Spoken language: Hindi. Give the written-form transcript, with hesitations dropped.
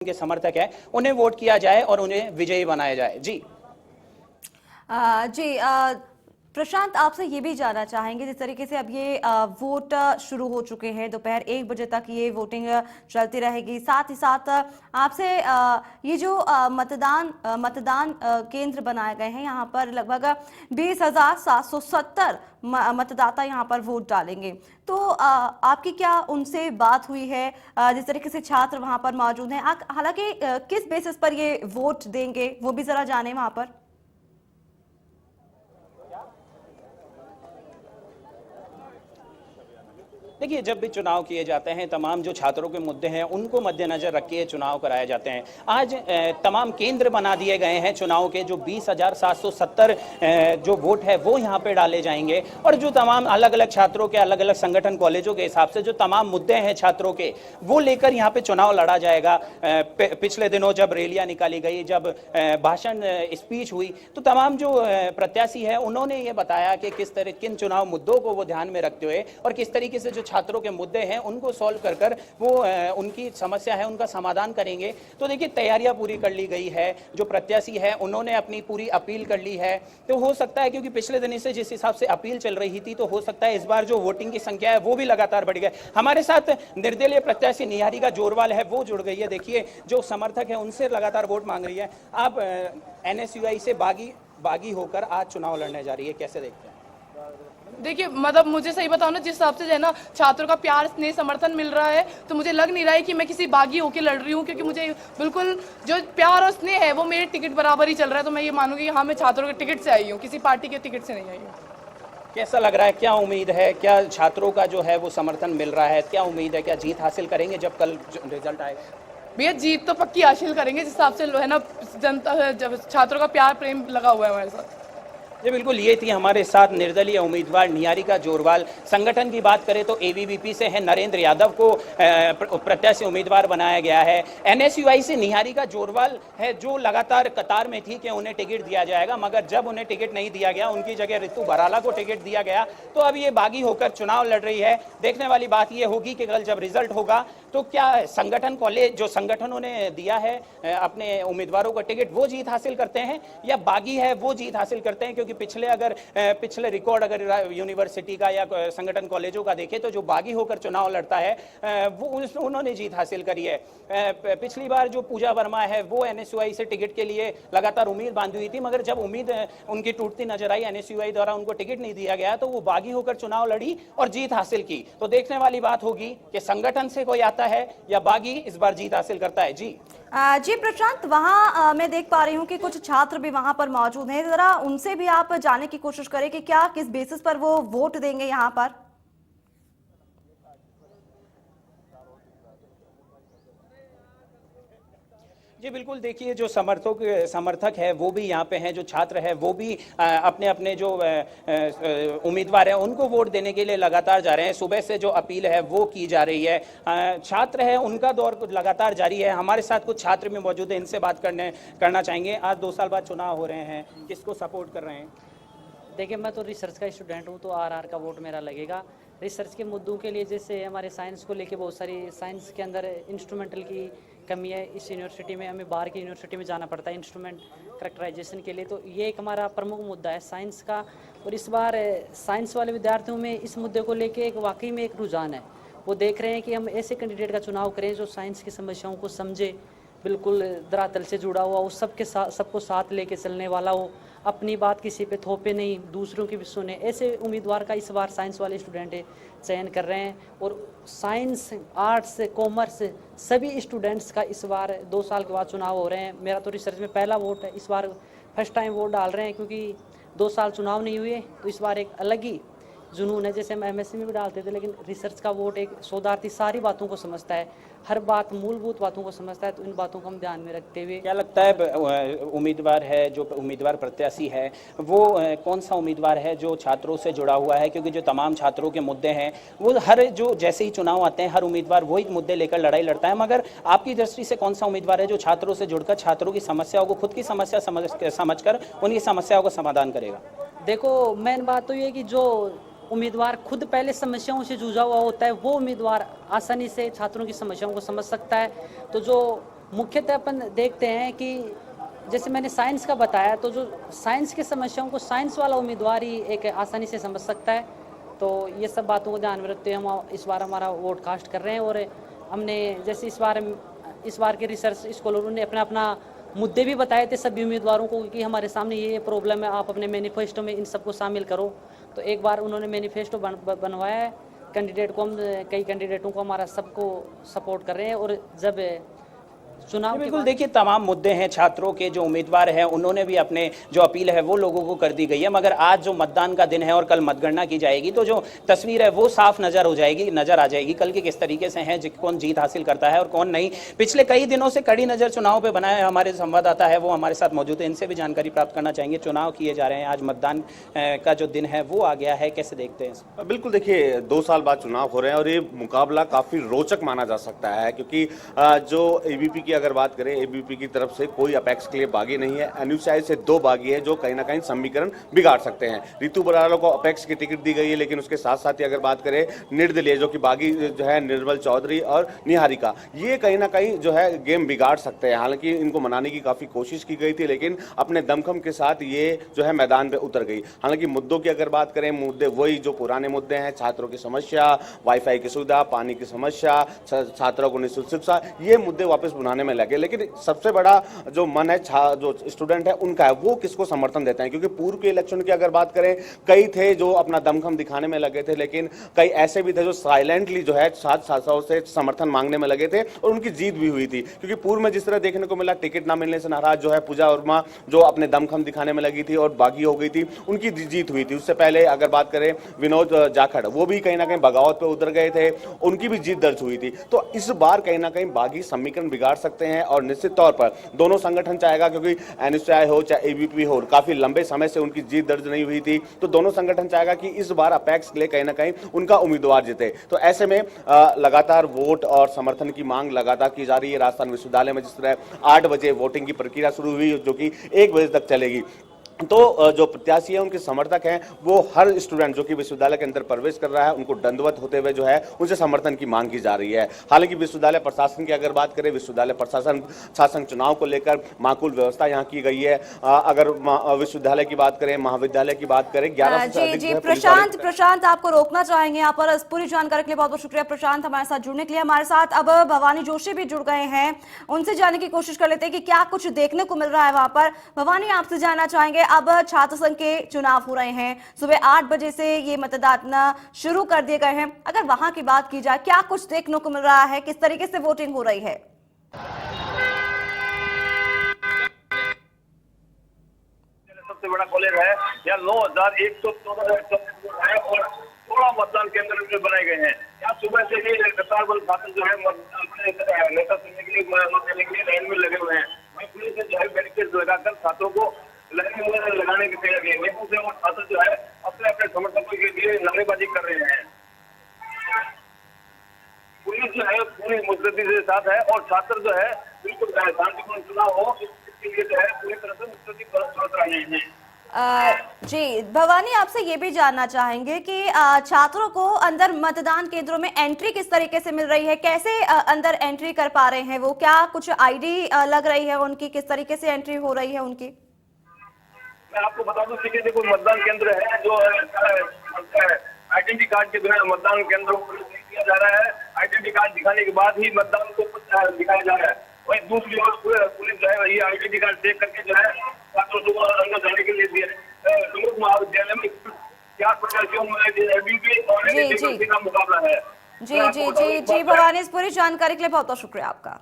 के समर्थक है उन्हें वोट किया जाए और उन्हें विजयी बनाया जाए। जी जी प्रशांत, आपसे ये भी जानना चाहेंगे, जिस तरीके से अब ये वोट शुरू हो चुके हैं, दोपहर 1 बजे तक ये वोटिंग चलती रहेगी। साथ ही साथ आपसे ये जो मतदान केंद्र बनाए गए हैं, यहाँ पर लगभग 20,770 मतदाता यहाँ पर वोट डालेंगे। तो आपकी क्या उनसे बात हुई है? जिस तरीके से छात्र वहाँ पर मौजूद हैं, हालांकि किस बेसिस पर ये वोट देंगे वो भी जरा जाने वहाँ पर। देखिए, जब भी चुनाव किए जाते हैं तमाम जो छात्रों के मुद्दे हैं उनको मद्देनजर रख के चुनाव कराए जाते हैं। आज तमाम केंद्र बना दिए गए हैं चुनाव के, जो 20,770 जो वोट है वो यहाँ पे डाले जाएंगे और जो तमाम अलग अलग छात्रों के अलग अलग संगठन कॉलेजों के हिसाब से जो तमाम मुद्दे हैं छात्रों के वो लेकर यहाँ पे चुनाव लड़ा जाएगा। पिछले दिनों जब रैलियां निकाली गई, जब भाषण स्पीच हुई, तो तमाम जो प्रत्याशी है उन्होंने ये बताया कि किन चुनाव मुद्दों को वो ध्यान में रखते हुए और किस तरीके से जो छात्रों के मुद्दे हैं उनको सॉल्व कर वो उनकी समस्या है उनका समाधान करेंगे। तो देखिए, तैयारियां पूरी कर ली गई है, जो प्रत्याशी है उन्होंने अपनी पूरी अपील कर ली है। तो हो सकता है, क्योंकि पिछले दिन से जिस हिसाब से अपील चल रही थी, तो हो सकता है इस बार जो वोटिंग की संख्या है वो भी लगातार बढ़ गई। हमारे साथ निर्दलीय प्रत्याशी निहारिका जोरवाल है, वो जुड़ गई है। देखिए, जो समर्थक है उनसे लगातार वोट मांग रही है। आप NSUI से बागी होकर आज चुनाव लड़ने जा रही है, कैसे देखते हैं? देखिए, मतलब मुझे सही बताओ ना, जिस हिसाब से जो है ना छात्रों का प्यार स्नेह समर्थन मिल रहा है, तो मुझे लग नहीं रहा है कि मैं किसी बागी होकर लड़ रही हूँ, क्योंकि मुझे बिल्कुल जो प्यार और स्नेह है वो मेरे टिकट बराबर ही चल रहा है। तो मैं ये मानूंगी कि हाँ, मैं छात्रों के टिकट से आई हूँ, किसी पार्टी के टिकट से नहीं आई हूँ। कैसा लग रहा है, क्या उम्मीद है, क्या छात्रों का जो है वो समर्थन मिल रहा है, क्या उम्मीद है, क्या जीत हासिल करेंगे जब कल रिजल्ट आएगा? भैया, जीत तो पक्की हासिल करेंगे, जिस हिसाब से है ना जनता, जब छात्रों का प्यार प्रेम लगा हुआ है हमारे साथ। जी बिल्कुल, ये थी हमारे साथ निर्दलीय उम्मीदवार निहारिका जोरवाल। संगठन की बात करें तो ABVP से है नरेंद्र यादव को प्रत्याशी उम्मीदवार बनाया गया है। NSUI से निहारिका जोरवाल है, जो लगातार कतार में थी कि उन्हें टिकट दिया जाएगा, मगर जब उन्हें टिकट नहीं दिया गया, उनकी जगह ऋतु बराला को टिकट दिया गया। तो अब ये बागी होकर चुनाव लड़ रही है। देखने वाली बात ये होगी कि कल जब रिजल्ट होगा तो क्या संगठन कॉलेज जो संगठनों ने दिया है अपने उम्मीदवारों को टिकट, वो जीत हासिल करते हैं या बागी है वो जीत हासिल करते हैं। क्योंकि पिछले रिकॉर्ड अगर यूनिवर्सिटी का या संगठन कॉलेजों का देखें तो जो बागी होकर चुनाव लड़ता है वो उन्होंने जीत हासिल करी है। पिछली बार जो पूजा वर्मा है वो NSUI से टिकट के लिए लगातार उम्मीद बांधी हुई थी, मगर जब उम्मीद उनकी टूटती नजर आई, NSUI द्वारा उनको टिकट नहीं दिया गया, तो वो बागी होकर चुनाव लड़ी और जीत हासिल की। तो देखने वाली बात होगी कि संगठन से कोई आता है या बागी इस बार जीत हासिल करता है। जी जी प्रशांत, वहाँ मैं देख पा रही हूँ कि कुछ छात्र भी वहाँ पर मौजूद हैं, जरा उनसे भी आप जानने की कोशिश करें कि क्या किस बेसिस पर वो वोट देंगे यहाँ पर। जी बिल्कुल, देखिए, जो समर्थक है वो भी यहाँ पे हैं, जो छात्र है वो भी अपने अपने जो उम्मीदवार हैं उनको वोट देने के लिए लगातार जा रहे हैं। सुबह से जो अपील है वो की जा रही है। छात्र है उनका दौर लगातार जारी है। हमारे साथ कुछ छात्र भी मौजूद हैं, इनसे बात करना चाहेंगे। आज 2 साल बाद चुनाव हो रहे हैं, किसको सपोर्ट कर रहे हैं? देखिए, मैं तो रिसर्च का स्टूडेंट हूँ, तो RR का वोट मेरा लगेगा। रिसर्च के मुद्दों के लिए, जैसे हमारे साइंस को लेके बहुत सारी साइंस के अंदर इंस्ट्रूमेंटल की कमी है। इस यूनिवर्सिटी में हमें बाहर की यूनिवर्सिटी में जाना पड़ता है इंस्ट्रूमेंट करेक्टराइजेशन के लिए, तो ये एक हमारा प्रमुख मुद्दा है साइंस का। और इस बार साइंस वाले विद्यार्थियों में इस मुद्दे को लेके एक वाकई में एक रुझान है। वो देख रहे हैं कि हम ऐसे कैंडिडेट का चुनाव करें जो साइंस की समस्याओं को समझे, बिल्कुल धरातल से जुड़ा हुआ हो, सबके साथ सबको साथ लेके चलने वाला हो, अपनी बात किसी पे थोपे नहीं, दूसरों की भी सुने। ऐसे उम्मीदवार का इस बार साइंस वाले स्टूडेंट चयन कर रहे हैं। और साइंस, आर्ट्स, कॉमर्स सभी स्टूडेंट्स का इस बार 2 साल के बाद चुनाव हो रहे हैं। मेरा तो रिसर्च में पहला वोट है, इस बार फर्स्ट टाइम वोट डाल रहे हैं, क्योंकि 2 साल चुनाव नहीं हुए, तो इस बार एक अलग ही जुनून है। जैसे हम MSc में भी डालते थे, लेकिन रिसर्च का वोट एक शोधार्थी सारी बातों को समझता है, हर बात मूलभूत बातों को समझता है, तो इन बातों को हम ध्यान में रखते हुए। क्या लगता है उम्मीदवार है, जो उम्मीदवार प्रत्याशी है वो कौन सा उम्मीदवार है जो छात्रों से जुड़ा हुआ है? क्योंकि जो तमाम छात्रों के मुद्दे हैं वो जो जैसे ही चुनाव आते हैं हर उम्मीदवार वही मुद्दे लेकर लड़ाई लड़ता है, मगर आपकी दृष्टि से कौन सा उम्मीदवार है जो छात्रों से जुड़कर छात्रों की समस्याओं को, खुद की समस्या समझकर उनकी समस्याओं का समाधान करेगा? देखो, मेन बात तो ये कि जो उम्मीदवार खुद पहले समस्याओं से जूझा हुआ होता है, वो उम्मीदवार आसानी से छात्रों की समस्याओं को समझ सकता है। तो जो मुख्यतः अपन देखते हैं कि जैसे मैंने साइंस का बताया, तो जो साइंस की समस्याओं को साइंस वाला उम्मीदवार ही एक आसानी से समझ सकता है। तो ये सब बातों को ध्यान में रखते हुए हम इस बार हमारा वोट कास्ट कर रहे हैं। और हमने जैसे इस बार के रिसर्च स्कॉलरों ने अपना मुद्दे भी बताए थे सभी उम्मीदवारों को कि हमारे सामने ये प्रॉब्लम है, आप अपने मैनिफेस्टो में इन सबको शामिल करो। तो एक बार उन्होंने मैनिफेस्टो बनवाया है। कैंडिडेट को हम कई कैंडिडेटों को हमारा सबको सपोर्ट कर रहे हैं। और जब चुनाव बिल्कुल, देखिए तमाम मुद्दे हैं, छात्रों के जो उम्मीदवार हैं उन्होंने भी अपने जो अपील है वो लोगों को कर दी गई है, मगर आज जो मतदान का दिन है और कल मतगणना की जाएगी तो जो तस्वीर है वो साफ नजर आ जाएगी कल के किस तरीके से है, कौन जीत हासिल करता है और कौन नहीं। पिछले कई दिनों से कड़ी नजर चुनाव पे बनाया है, हमारे संवाददाता है वो हमारे साथ मौजूद है, इनसे भी जानकारी प्राप्त करना चाहेंगे। चुनाव किए जा रहे हैं, आज मतदान का जो दिन है वो आ गया है, कैसे देखते हैं? बिल्कुल, देखिए 2 साल बाद चुनाव हो रहे हैं और ये मुकाबला काफी रोचक माना जा सकता है, क्योंकि जो एबीपी की अगर बात करें, एबीपी की तरफ से कोई अपेक्स के लिए बागी नहीं है, एनयूसीआई से 2 बागी है जो कहीं ना कहीं समीकरण बिगाड़ सकते हैं। रितु बराला को अपेक्स की टिकट दी गई है, लेकिन उसके साथ साथ ही अगर बात करें निर्दलीय जो कि बागी जो है निर्मल चौधरी और निहारिका, ये कहीं ना कहीं जो है गेम बिगाड़ सकते हैं। हालांकि इनको मनाने की काफी कोशिश की गई थी, लेकिन अपने दमखम के साथ ये जो है मैदान पे उतर गई। हालांकि मुद्दों की अगर बात करें, मुद्दे वही जो पुराने मुद्दे हैं, छात्रों की समस्या, वाईफाई की सुविधा, पानी की समस्या, छात्रों को निःशुल्क शिक्षा, ये मुद्दे वापस बुलाने में लगे। लेकिन सबसे बड़ा जो मन है जो स्टूडेंट है उनका है, वो किसको समर्थन देते हैं, क्योंकि पूर्व के इलेक्शन की अगर बात करें, कई थे जो अपना दमखम दिखाने में लगे थे, लेकिन कई ऐसे भी थे जो साइलेंटली जो है छात्रों से समर्थन मांगने में लगे थे और उनकी जीत भी हुई थी। क्योंकि पूर्व में जिस तरह देखने को मिला, टिकट ना मिलने से नाराज जो है पूजा वर्मा जो अपने दमखम दिखाने में लगी थी और बागी हो गई थी, उनकी जीत हुई थी। उससे पहले अगर बात करें विनोद जाखड़, वो भी कहीं ना कहीं बगावत पे उतर गए थे, उनकी भी जीत दर्ज हुई थी। तो इस बार कहीं ना कहीं बागी समीकरण बिगाड़ सकते हैं और निश्चित तौर पर दोनों संगठन चाहेगा, क्योंकि एनएसआई हो चाहे एबीपी हो, काफी लंबे समय से उनकी जीत दर्ज नहीं हुई थी, तो दोनों संगठन चाहेगा कि इस बार अपेक्स के लिए कहीं ना कहीं उनका उम्मीदवार जीते। तो ऐसे में लगातार वोट और समर्थन की मांग लगातार की जा रही है। राजस्थान विश्वविद्यालय में जिस तरह 8 बजे वोटिंग की प्रक्रिया शुरू हुई, जो कि 1 बजे तक चलेगी, तो जो प्रत्याशी है उनके समर्थक हैं वो हर स्टूडेंट जो कि विश्वविद्यालय के अंदर प्रवेश कर रहा है उनको दंडवत होते हुए जो है उनसे समर्थन की मांग की जा रही है। हालांकि विश्वविद्यालय प्रशासन की अगर बात करें, विश्वविद्यालय प्रशासन शासन चुनाव को लेकर माकूल व्यवस्था यहाँ की गई है। अगर विश्वविद्यालय की बात करें, महाविद्यालय की बात करें, 11 से जी प्रशांत आपको रोकना चाहेंगे यहाँ पर। पूरी जानकारी के लिए बहुत बहुत शुक्रिया प्रशांत, हमारे साथ जुड़ने के लिए। हमारे साथ अब भवानी जोशी भी जुड़ गए हैं, उनसे जानने की कोशिश कर लेते हैं कि क्या कुछ देखने को मिल रहा है वहां पर। भवानी, आपसे जानना चाहेंगे, अब छात्र संघ के चुनाव हो रहे हैं, सुबह 8 बजे से ये मतदान शुरू कर दिए गए हैं। अगर वहां की बात की जाए, क्या कुछ देखने को मिल रहा है, किस तरीके से वोटिंग हो रही है? सबसे बड़ा कॉलेज है, यहाँ 9114 है और 16 मतदान केंद्र बनाए गए हैं। यहाँ सुबह से ही कतार बल छात्र जो है अपने नेता चुनने के लिए मत देने के लिए लाइन में लगे हुए हैं। पुलिस ने जो है बैरिकेड लगाकर छात्रों को लाइन में लगाने की तैयारी है। नेताओं से और छात्र जो है अपने अपने समर्थकों के लिए नारेबाजी कर रहे हैं। पुलिस जो है पूरी मुस्तैदी के साथ है और छात्र जो है बिल्कुल शांतिपूर्ण चुनाव हो इसके लिए जो है पूरी तरह से मुस्तैदी बरत रहे हैं। जी भवानी, आपसे ये भी जानना चाहेंगे कि छात्रों को अंदर मतदान केंद्रों में एंट्री किस तरीके से मिल रही है, कैसे अंदर एंट्री कर पा रहे हैं वो, क्या कुछ आईडी लग रही है उनकी, किस तरीके से एंट्री हो रही है उनकी? मैं आपको बता दूं कि देखो मतदान केंद्र है जो आइडेंटिटी कार्ड के बिना मतदान केंद्रों को किया जा रहा है। आइडेंटिटी कार्ड दिखाने के बाद ही मतदान को दिखाया जा रहा है। वही दूसरी ओर पुलिस जो है ये आइडेंटिटी कार्ड चेक करके जो है छात्रों को अंदर जाने के लिए दिया। महाविद्यालय में 4 प्रत्याशियों में मुकाबला है। जी भवानी, इस पूरी जानकारी के लिए बहुत बहुत शुक्रिया आपका।